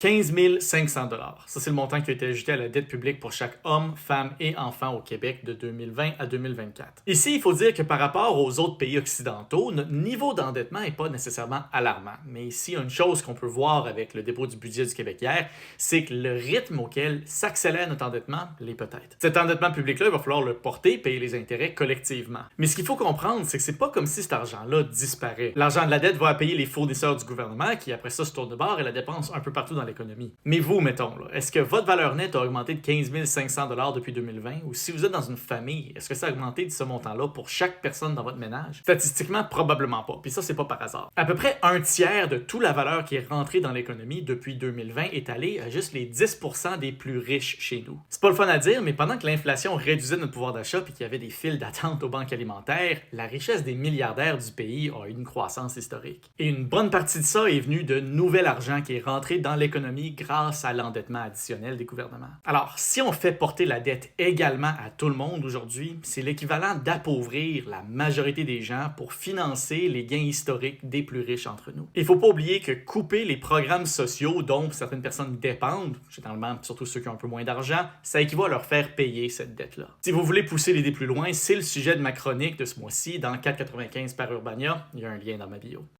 15 500 $. Ça, c'est le montant qui a été ajouté à la dette publique pour chaque homme, femme et enfant au Québec de 2020 à 2024. Ici, il faut dire que par rapport aux autres pays occidentaux, notre niveau d'endettement n'est pas nécessairement alarmant. Mais ici, une chose qu'on peut voir avec le dépôt du budget du Québec hier, c'est que le rythme auquel s'accélère notre endettement l'est peut-être. Cet endettement public-là, il va falloir le porter, payer les intérêts collectivement. Mais ce qu'il faut comprendre, c'est que c'est pas comme si cet argent-là disparaît. L'argent de la dette va payer les fournisseurs du gouvernement qui, après ça, se tournent de bord et la dépense un peu partout dans l'économie. Mais vous, mettons, est-ce que votre valeur nette a augmenté de 15 500 $ depuis 2020? Ou si vous êtes dans une famille, est-ce que ça a augmenté de ce montant-là pour chaque personne dans votre ménage? Statistiquement, probablement pas. Puis ça, c'est pas par hasard. À peu près un tiers de toute la valeur qui est rentrée dans l'économie depuis 2020 est allée à juste les 10% des plus riches chez nous. C'est pas le fun à dire, mais pendant que l'inflation réduisait notre pouvoir d'achat et qu'il y avait des files d'attente aux banques alimentaires, la richesse des milliardaires du pays a eu une croissance historique. Et une bonne partie de ça est venue de nouvel argent qui est rentré dans l'économie grâce à l'endettement additionnel des gouvernements. Alors, si on fait porter la dette également à tout le monde aujourd'hui, c'est l'équivalent d'appauvrir la majorité des gens pour financer les gains historiques des plus riches entre nous. Il ne faut pas oublier que couper les programmes sociaux dont certaines personnes dépendent, généralement surtout ceux qui ont un peu moins d'argent, ça équivaut à leur faire payer cette dette-là. Si vous voulez pousser l'idée plus loin, c'est le sujet de ma chronique de ce mois-ci dans 4,95 par Urbania. Il y a un lien dans ma bio.